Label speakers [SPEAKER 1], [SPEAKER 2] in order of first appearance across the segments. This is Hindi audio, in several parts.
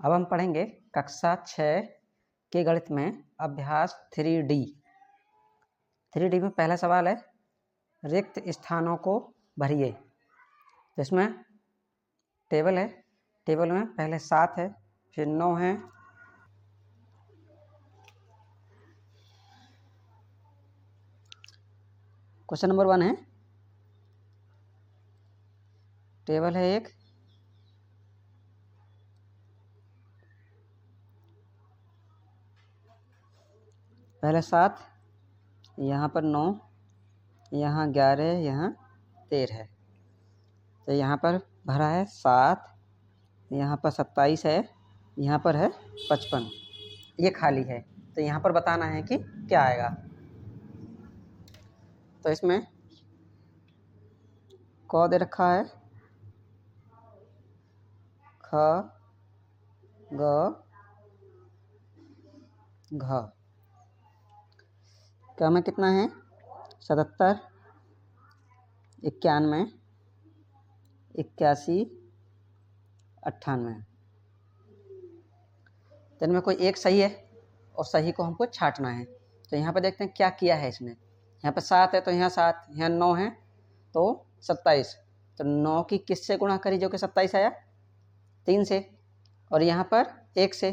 [SPEAKER 1] अब हम पढ़ेंगे कक्षा 6 के गणित में अभ्यास 3D। 3D में पहला सवाल है रिक्त स्थानों को भरिए। तो इसमें टेबल है, टेबल में पहले 7 है, फिर 9 है, क्वेश्चन नंबर 1 है, टेबल है एक, पहले 7, यहाँ पर 9, यहाँ 11, यहाँ 13 है। तो यहाँ पर भरा है 7, यहाँ पर 27 है, यहाँ पर है 55, ये खाली है। तो यहाँ पर बताना है कि क्या आएगा। तो इसमें क दे रखा है, ख, ग, घ। क्या में कितना है 77, 91, 81, 98। तो इनमें कोई एक सही है और सही को हमको छांटना है। तो यहाँ पर देखते हैं क्या किया है इसने। यहाँ पर 7 है तो यहाँ 7, यहाँ 9 है तो 27। तो 9 की किससे गुणा करी जो कि 27 आया, 3 से, और यहाँ पर 1 से।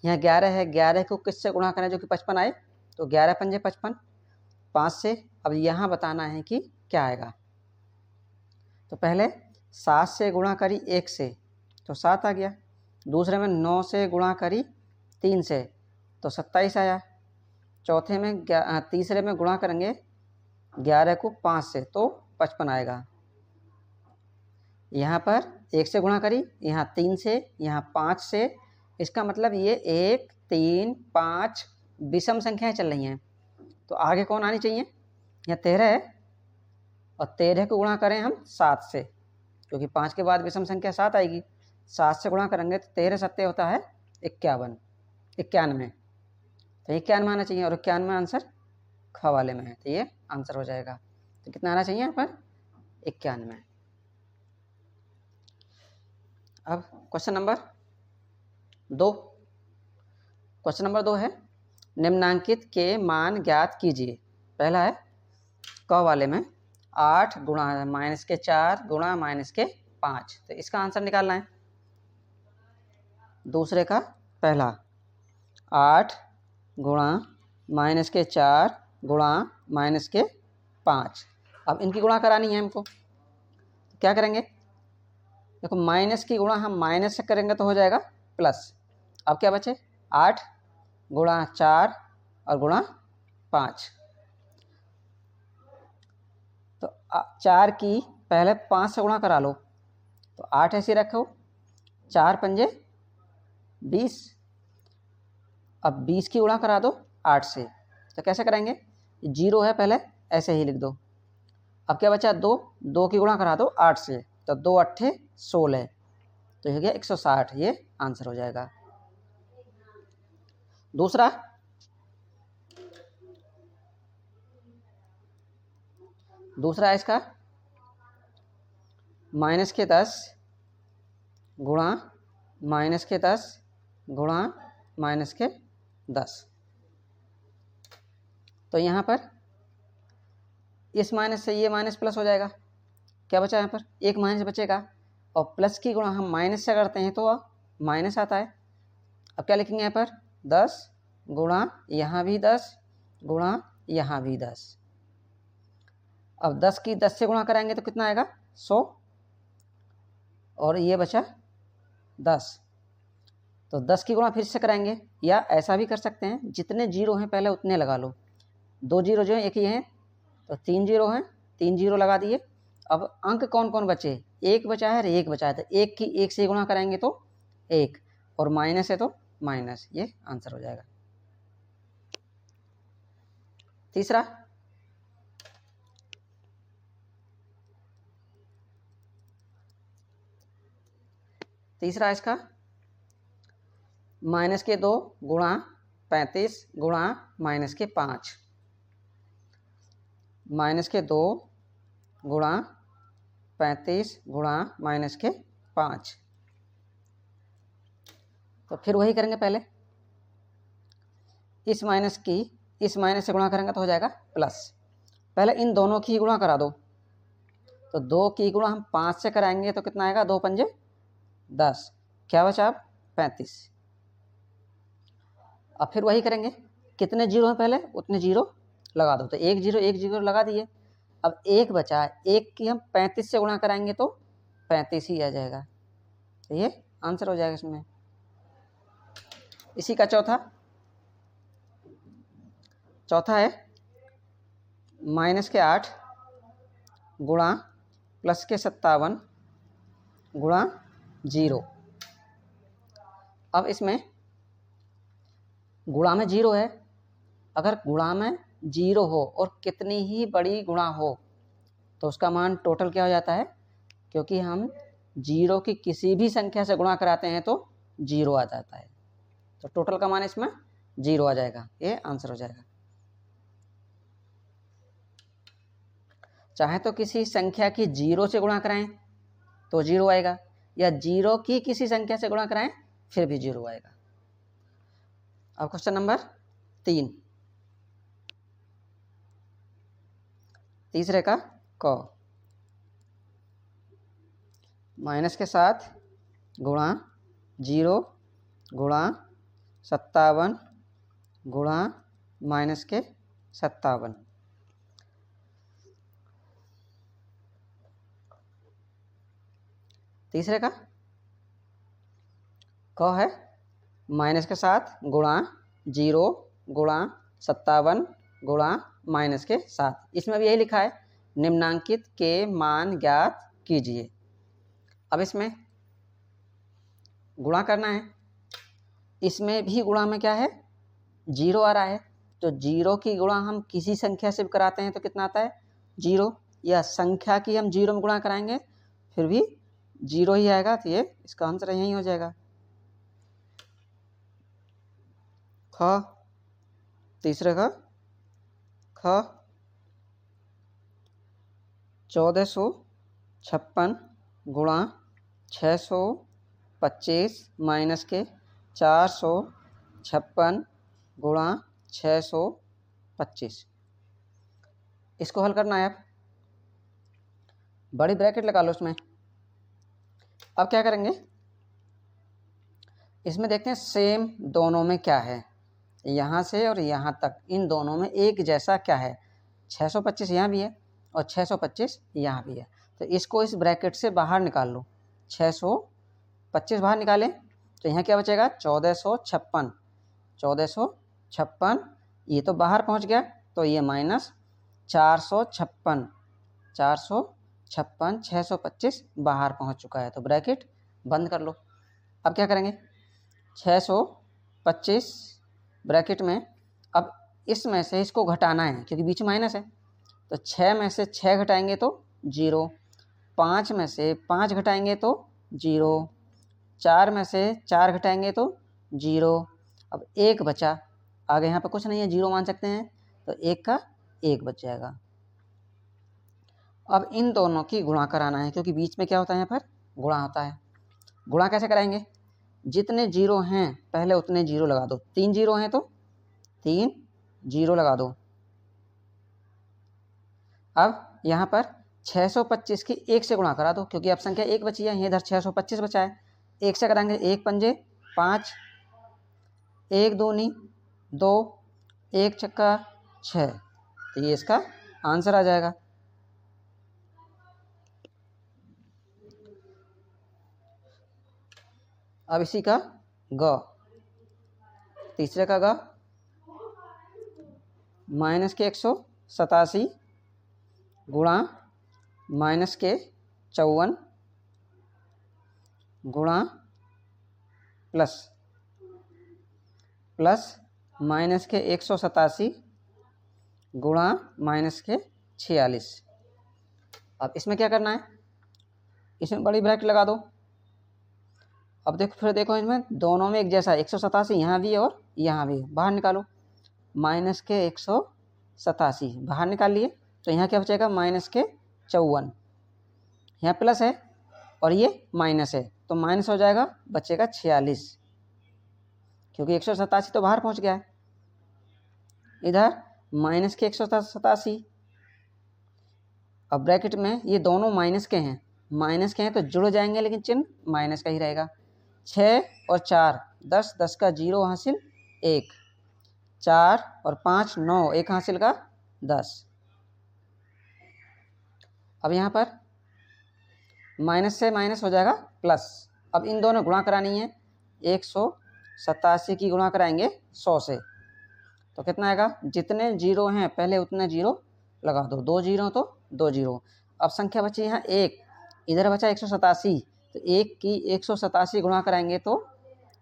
[SPEAKER 1] यहाँ 11 है, 11 को किससे गुणा करें जो कि 55 आए, तो 11 पंजे 55, 5 से। अब यहाँ बताना है कि क्या आएगा। तो पहले 7 से गुणा करी 1 से तो 7 आ गया, दूसरे में 9 से गुणा करी 3 से तो 27 आया, चौथे में तीसरे में गुणा करेंगे 11 को 5 से तो 55 आएगा। यहाँ पर 1 से गुणा करी, यहाँ 3 से, यहाँ 5 से। इसका मतलब ये 1, 3, 5 विषम संख्याएं चल रही हैं। तो आगे कौन आनी चाहिए, यहाँ 13 है और 13 को गुणा करें हम 7 से, क्योंकि 5 के बाद विषम संख्या 7 आएगी। 7 से गुणा करेंगे तो 13 सत्ते होता है 91, 91। तो 91 आना चाहिए और 91 आंसर ख वाले में है, तो ये आंसर हो जाएगा। तो कितना आना चाहिए यहाँ पर 91। अब क्वेश्चन नंबर 2। क्वेश्चन नंबर 2 है निम्नांकित के मान ज्ञात कीजिए। पहला है क वाले में 8 गुणा -4 गुणा -5। तो इसका आंसर निकालना है। दूसरे का पहला 8 गुणा -4 गुणा -5। अब इनकी गुणा करानी है हमको, तो क्या करेंगे, देखो माइनस की गुणा हम माइनस से करेंगे तो हो जाएगा प्लस। अब क्या बचे 8 गुणा 4 और गुणा 5। तो 4 की पहले 5 से गुणा करा लो, तो 8 ऐसे रखो, 4 पंजे 20। अब 20 की गुणा करा दो 8 से, तो कैसे करेंगे, 0 है पहले ऐसे ही लिख दो। अब क्या बचा 2, 2 की गुणा करा दो 8 से, तो 2 8 16, तो ये हो गया 160। ये आंसर हो जाएगा। दूसरा है इसका -10 गुणा -10 गुणा -10। तो यहाँ पर इस माइनस से ये माइनस प्लस हो जाएगा। क्या बचा यहाँ पर, एक माइनस बचेगा, और प्लस की गुणा हम माइनस से करते हैं तो माइनस आता है। अब क्या लिखेंगे यहाँ पर 10 गुणा यहाँ भी 10 गुणा यहाँ भी 10। अब 10 की 10 से गुणा कराएंगे तो कितना आएगा 100, और ये बचा 10। तो 10 की गुणा फिर से कराएंगे, या ऐसा भी कर सकते हैं जितने जीरो हैं पहले उतने लगा लो। 2 जीरो जो है एक ही हैं तो 3 जीरो हैं, 3 जीरो लगा दिए। अब अंक कौन कौन बचे, एक बचा है और एक बचा है, तो एक की एक से गुणा कराएंगे तो 1, और माइनस है तो माइनस। ये आंसर हो जाएगा। तीसरा इसका -2 गुणा 35 गुणा -5। -2 गुणा 35 गुणा -5। तो फिर वही करेंगे, पहले इस माइनस से गुणा करेंगे तो हो जाएगा प्लस। पहले इन दोनों की गुणा करा दो, तो 2 की गुणा हम 5 से कराएंगे तो कितना आएगा, 2 पंजे 10, क्या बचा अब 35। अब फिर वही करेंगे, कितने जीरो हैं पहले उतने जीरो लगा दो, तो एक जीरो लगा दिए। अब एक बचा, एक की हम 35 से गुणा कराएंगे तो 35 ही आ जाएगा, तो ये आंसर हो जाएगा इसमें। इसी का चौथा है माइनस के 8 गुणा प्लस के 57 गुणा 0। अब इसमें गुणा में 0 है, अगर गुणा में 0 हो और कितनी ही बड़ी गुणा हो तो उसका मान टोटल क्या हो जाता है, क्योंकि हम 0 की किसी भी संख्या से गुणा कराते हैं तो 0 आ जाता है, तो टोटल का मान इसमें 0 आ जाएगा, ये आंसर हो जाएगा। चाहे तो किसी संख्या की 0 से गुणा कराएं तो 0 आएगा, या 0 की किसी संख्या से गुणा कराएं फिर भी 0 आएगा। अब क्वेश्चन नंबर 3, तीसरे का क, माइनस के 7 गुणा 0 गुणा 57 गुणा माइनस के 57। तीसरे का क है माइनस के 7 गुणा 0 गुणा 57 गुणा माइनस के 7। इसमें भी यही लिखा है, निम्नांकित के मान ज्ञात कीजिए। अब इसमें गुणा करना है, इसमें भी गुणा में क्या है 0 आ रहा है, तो 0 की गुणा हम किसी संख्या से भी कराते हैं तो कितना आता है 0, या संख्या की हम 0 में गुणा कराएंगे फिर भी 0 ही आएगा, तो ये इसका आंसर यही हो जाएगा। ख, तीसरे का ख, 1456 गुणा 625 माइनस के 456 गुणा 625। इसको हल करना है, आप बड़ी ब्रैकेट लगा लो उसमें। अब क्या करेंगे, इसमें देखते हैं सेम दोनों में क्या है, यहाँ से और यहाँ तक इन दोनों में एक जैसा क्या है, 625 यहाँ भी है और 625 यहाँ भी है, तो इसको इस ब्रैकेट से बाहर निकाल लो। 625 बाहर निकालें तो यहाँ क्या बचेगा 1456, 1456 ये तो बाहर पहुँच गया, तो ये माइनस 456, 456 625 बाहर पहुँच चुका है, तो ब्रैकेट बंद कर लो। अब क्या करेंगे, 625 ब्रैकेट में, अब इसमें से इसको घटाना है क्योंकि बीच माइनस है, तो 6 में से 6 घटाएंगे तो 0, 5 में से 5 घटाएंगे तो 0, 4 में से 4 घटाएंगे तो 0। अब 1 बचा, आगे यहाँ पर कुछ नहीं है, 0 मान सकते हैं, तो 1 का 1 बच जाएगा। अब इन दोनों की गुणा कराना है क्योंकि बीच में क्या होता है, यहाँ पर गुणा होता है। गुणा कैसे कराएंगे, जितने 0 हैं पहले उतने 0 लगा दो, 3 0 हैं तो 3 0 लगा दो। अब यहाँ पर 625 की 1 से गुणा करा दो क्योंकि अब संख्या 1 बची है, इधर 625 बचा है, 1 से कराएंगे 1 पंजे 5, 1 दूनी 2, 1 छक्का 6, तो ये इसका आंसर आ जाएगा। अब इसी का ग, तीसरे का ग, माइनस के 187 गुणा माइनस के 54 गुणा प्लस माइनस के 187 गुणा माइनस के 46। अब इसमें क्या करना है, इसमें बड़ी ब्रैकेट लगा दो। अब देखो इसमें दोनों में एक जैसा 187 यहाँ भी है और यहाँ भी, बाहर निकालो, माइनस के 187 बाहर निकाल लिए, तो यहाँ क्या बचेगा माइनस के 54, यहाँ प्लस है और ये माइनस है तो माइनस हो जाएगा, बचेगा 46। क्योंकि 187 तो बाहर पहुंच गया है। इधर माइनस के 187, अब ब्रैकेट में ये दोनों माइनस के हैं तो जुड़ जाएंगे, लेकिन चिन्ह माइनस का ही रहेगा। 6 और 4 10, 10 का 0 हासिल 1, 4 और 5 9, 1 हासिल का 10। अब यहाँ पर माइनस से माइनस हो जाएगा प्लस। अब इन दोनों गुणा करानी है, 187 की गुणा कराएंगे 100 से, तो कितना आएगा? जितने जीरो हैं पहले उतने जीरो लगा दो, 2 जीरो तो 2 जीरो। अब संख्या बची यहाँ 1, इधर बचा 187, तो 1 की 187 गुणा कराएंगे तो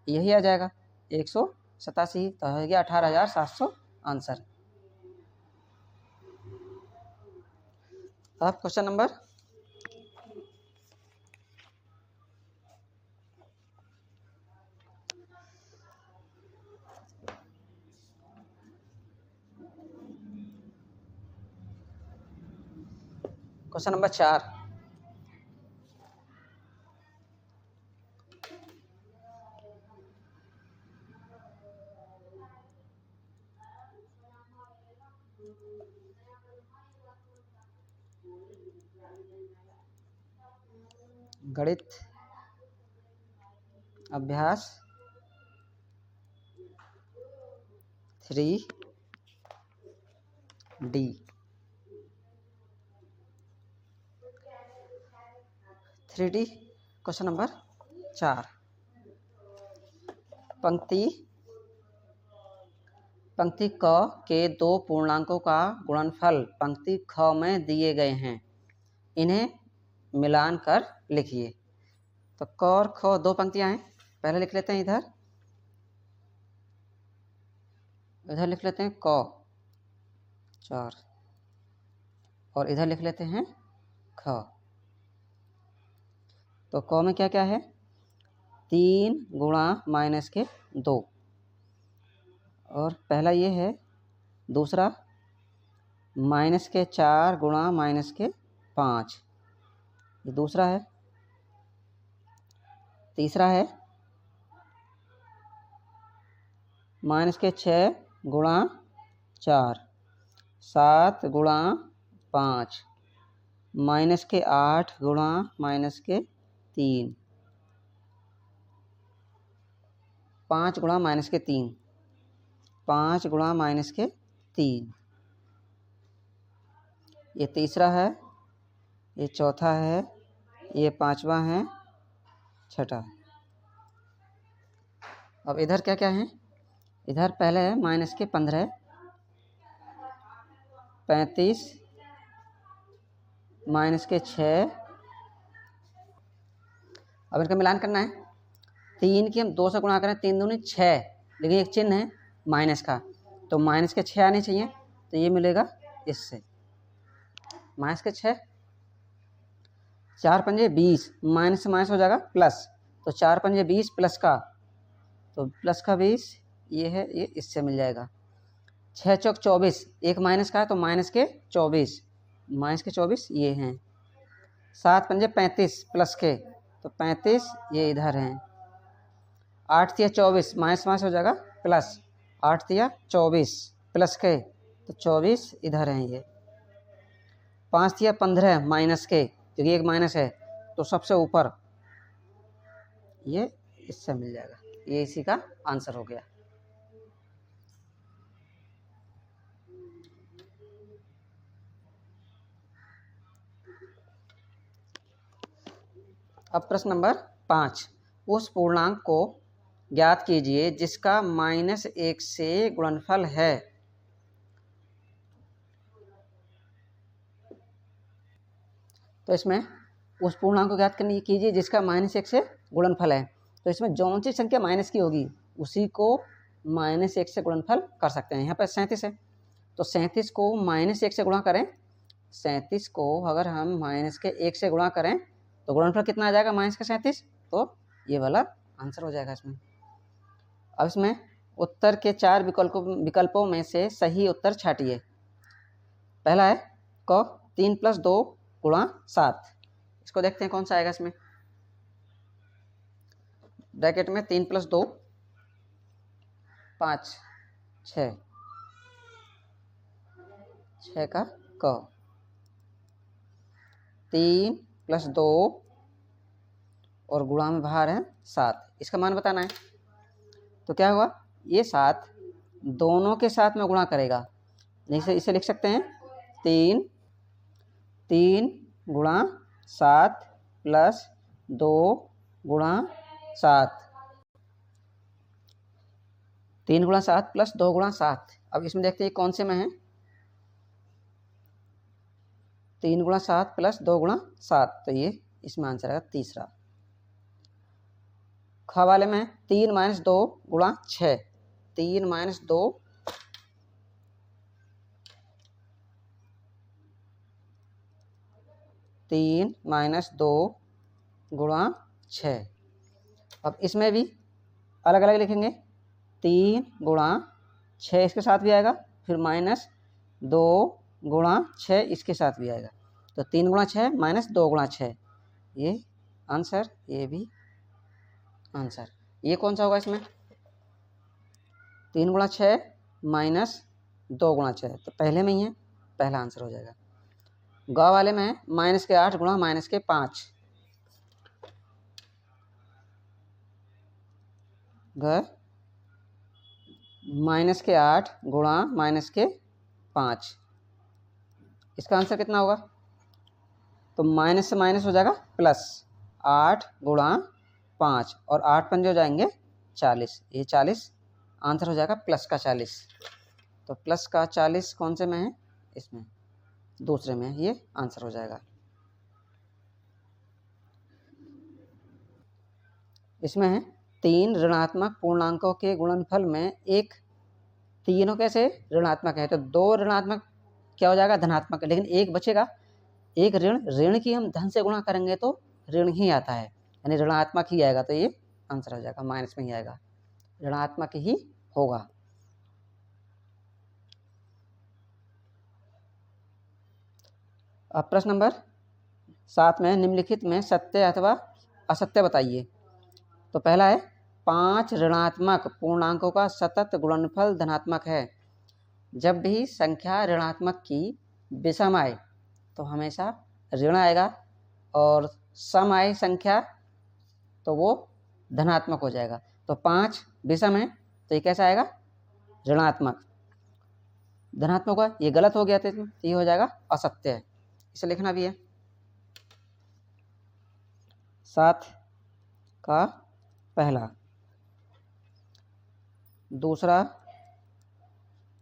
[SPEAKER 1] यही आ जाएगा 187, तो हो गया 18,700 आंसर। अब क्वेश्चन नंबर 4। गणित अभ्यास 3D। 3D question number 4। पंक्ति क के 2 पूर्णांकों का गुणनफल पंक्ति ख में दिए गए हैं, इन्हें मिलान कर लिखिए। तो क और ख 2 पंक्तियां हैं, पहले लिख लेते हैं इधर लिख लेते हैं क 4 और इधर लिख लेते हैं ख। तो क में क्या क्या है? 3 गुणा माइनस के 2, और पहला ये है। दूसरा माइनस के 4 गुणा माइनस के 5, ये दूसरा है। तीसरा है माइनस के 6 गुणा 4, 7 गुणा 5, माइनस के 8 गुणा माइनस के 3, 5 गुणा माइनस के 3, 5 गुणा माइनस के 3, ये तीसरा है, ये चौथा है, ये पांचवा है, छठा है। अब इधर क्या क्या है? इधर पहले है माइनस के 15, 35, माइनस के 6। अब इनका मिलान करना है। 3 की हम 2 से गुणा करें, 3 दूनी 6, लेकिन एक चिन्ह है माइनस का, तो माइनस के 6 आने चाहिए, तो ये मिलेगा इससे माइनस के 6। 4 पंजे 20, माइनस से माइनस हो जाएगा प्लस, तो 4 पंजे 20 प्लस का, तो प्लस का 20 ये है, ये इससे मिल जाएगा। 6 चौक 24, एक माइनस का है तो माइनस के 24, माइनस के 24 ये हैं। 7 पंजे 35 प्लस के, तो 35 ये इधर हैं। 8 तिया 24, माइनस माइनस हो जाएगा प्लस, 8 तिया 24 प्लस के, तो 24 इधर हैं ये। 5 तिया 15 माइनस के, क्योंकि एक माइनस है तो सबसे ऊपर ये इससे मिल जाएगा, ये इसी का आंसर हो गया। अब प्रश्न नंबर 5, उस पूर्णांक को ज्ञात कीजिए जिसका -1 से गुणनफल है। तो इसमें उस पूर्णांक को ज्ञात करनी कीजिए जिसका -1 से गुणनफल है। तो इसमें जौन सी संख्या माइनस की होगी उसी को -1 से गुणनफल कर सकते हैं। यहाँ पर 37 है, तो 37 को -1 से गुणा करें। 37 को अगर हम -1 से गुणा करें तो गुणनफल कितना आ जाएगा? -37, तो ये वाला आंसर हो जाएगा इसमें। अब इसमें उत्तर के 4 विकल्पों में से सही उत्तर छाटिए। पहला है क 3 + 2 × 7, इसको देखते हैं कौन सा आएगा इसमें। ब्रैकेट में 3 + 2 5 6 6 का क, 3 + 2 और गुणा में बाहर है 7, इसका मान बताना है। तो क्या हुआ, ये 7 दोनों के साथ में गुणा करेगा, नहीं इसे लिख सकते हैं 3 गुणा 7 + 2 गुणा 7, 3 गुणा 7 + 2 गुणा 7। अब इसमें देखते हैं कौन से में है, 3 गुणा 7 + 2 गुणा 7, तो ये इसमें आंसर आएगा तीसरा। ख वाले में 3 - 2 गुणा 6, 3 - 2 3 - 2 गुणा 6। अब इसमें भी अलग अलग लिखेंगे, 3 गुणा 6 इसके साथ भी आएगा, फिर -2 गुणा 6 इसके साथ भी आएगा, तो 3 गुणा 6 -2 गुणा 6, ये आंसर, ये भी आंसर। ये कौन सा होगा इसमें, 3 गुणा 6 -2 गुणा 6, तो पहले में ही है, पहला आंसर हो जाएगा। ग वाले में -8 गुणा -5, ग -8 गुणा -5, इसका आंसर कितना होगा, तो माइनस से माइनस हो जाएगा प्लस, 8 गुणा 5 और 8 पंजे हो जाएंगे 40, ये 40 आंसर हो जाएगा, प्लस का 40। तो प्लस का 40 कौन से में है, इसमें दूसरे में, ये आंसर हो जाएगा। इसमें है 3 ऋणात्मक पूर्णांकों के गुणनफल में एक, तीनों कैसे ऋणात्मक है, तो 2 ऋणात्मक क्या हो जाएगा, धनात्मक, लेकिन एक बचेगा, एक ऋण की हम धन से गुणा करेंगे तो ऋण ही आता है, यानी ऋणात्मक ही आएगा, तो ये आंसर हो जाएगा, माइनस में ही आएगा, ऋणात्मक ही होगा। अब प्रश्न नंबर 7 में निम्नलिखित में सत्य अथवा असत्य बताइए। तो पहला है 5 ऋणात्मक पूर्णांकों का सतत गुणनफल धनात्मक है। जब भी संख्या ऋणात्मक की विषम आए तो हमेशा ऋण आएगा, और सम आए संख्या तो वो धनात्मक हो जाएगा। तो 5 विषम है तो ये कैसा आएगा, ऋणात्मक, धनात्मक हुआ, ये गलत हो गया तो ये हो जाएगा असत्य है, इसे लिखना भी है। 7 का पहला, दूसरा,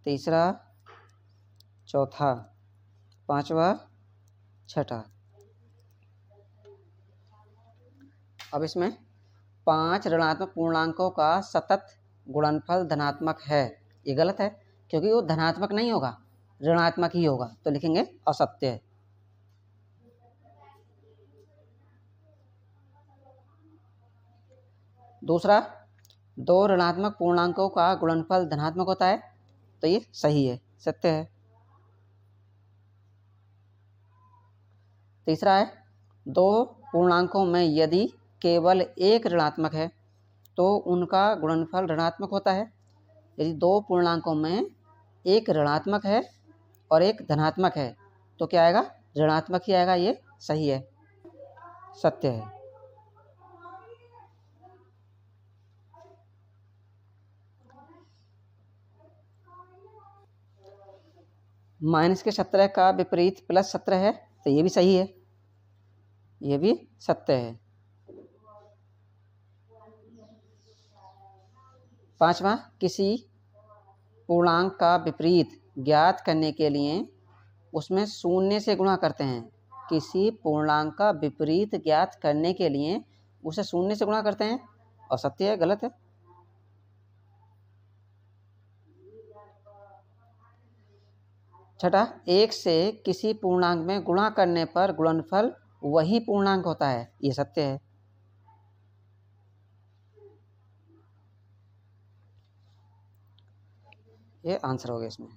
[SPEAKER 1] तीसरा, चौथा, पांचवा, छठा। अब इसमें 5 ऋणात्मक पूर्णांकों का सतत गुणनफल धनात्मक है, ये गलत है, क्योंकि वो धनात्मक नहीं होगा, ऋणात्मक ही होगा, तो लिखेंगे असत्य है। दूसरा, 2 ऋणात्मक पूर्णांकों का गुणनफल धनात्मक होता है, तो ये सही है, सत्य है। तीसरा है 2 पूर्णांकों में यदि केवल एक ऋणात्मक है तो उनका गुणनफल ऋणात्मक होता है। यदि 2 पूर्णांकों में एक ऋणात्मक है और एक धनात्मक है तो क्या आएगा, ऋणात्मक ही आएगा, ये सही है, सत्य है। -17 का विपरीत +17 है, तो ये भी सही है, ये भी सत्य है। पांचवा, किसी पूर्णांक का विपरीत ज्ञात करने के लिए उसमें शून्य से गुणा करते हैं। किसी पूर्णांक का विपरीत ज्ञात करने के लिए उसे शून्य से गुणा करते हैं, असत्य है, गलत है। छठा, 1 से किसी पूर्णांक में गुणा करने पर गुणनफल वही पूर्णांक होता है, ये सत्य है। ये आंसर हो गया इसमें।